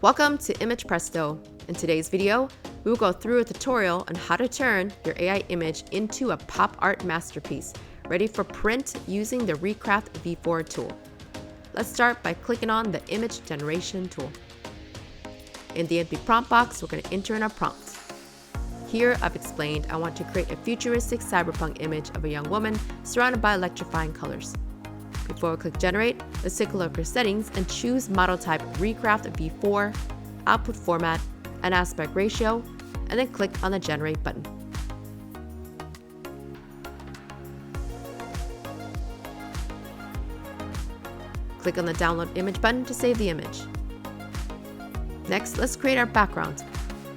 Welcome to Image Presto. In today's video, we will go through a tutorial on how to turn your AI image into a pop art masterpiece, ready for print using the Recraft V4 tool. Let's start by clicking on the image generation tool. In the empty prompt box, we're going to enter in our prompt. Here, I've explained I want to create a futuristic cyberpunk image of a young woman surrounded by electrifying colors. Before we click generate, let's take a look at our settings and choose model type Recraft V4, output format, and aspect ratio, and then click on the generate button. Click on the download image button to save the image. Next, let's create our background.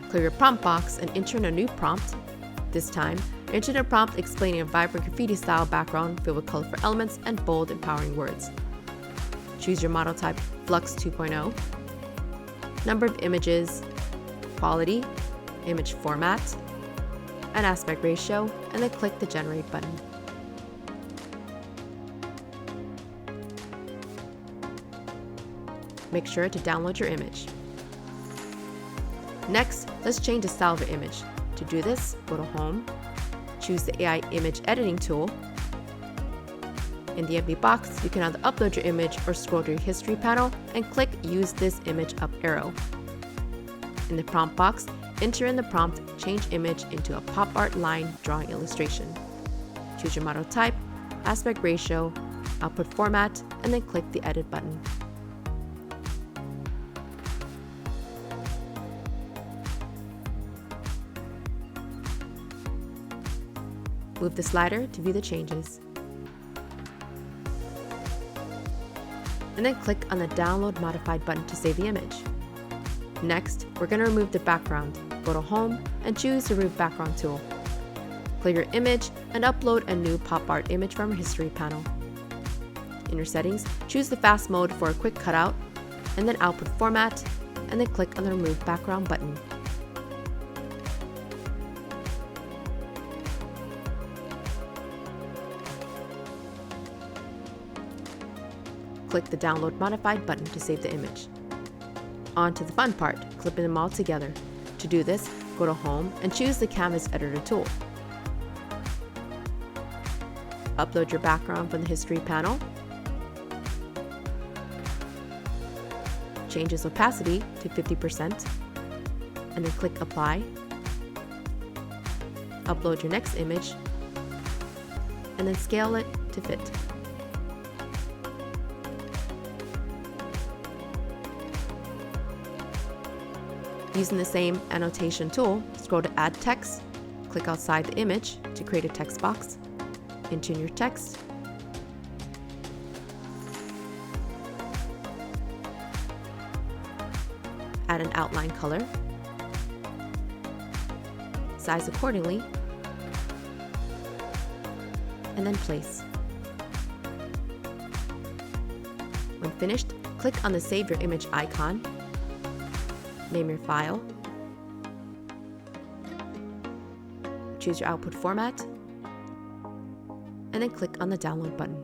Clear your prompt box and enter in a new prompt. This time, enter the prompt explaining a vibrant graffiti-style background filled with colorful elements and bold, empowering words. Choose your model type Flux 2.0, number of images, quality, image format, and aspect ratio, and then click the Generate button. Make sure to download your image. Next, let's change the style of your image. To do this, go to Home, choose the AI Image Editing tool. In the empty box, you can either upload your image or scroll to your History panel and click Use this image up arrow. In the prompt box, enter in the prompt Change image into a pop art line drawing illustration. Choose your model type, aspect ratio, output format, and then click the Edit button. Move the slider to view the changes. And then click on the Download Modified button to save the image. Next, we're going to remove the background. Go to Home and choose the Remove Background tool. Clear your image and upload a new pop art image from your History panel. In your settings, choose the Fast mode for a quick cutout, and then Output Format, and then click on the Remove Background button. Click the Download Modified button to save the image. On to the fun part, clipping them all together. To do this, go to Home and choose the Canvas Editor tool. Upload your background from the History panel. Change its opacity to 50%, and then click Apply. Upload your next image, and then scale it to fit. Using the same annotation tool, scroll to Add Text, click outside the image to create a text box, enter in your text, add an outline color, size accordingly, and then place. When finished, click on the Save Your Image icon, name your file, choose your output format, and then click on the Download button.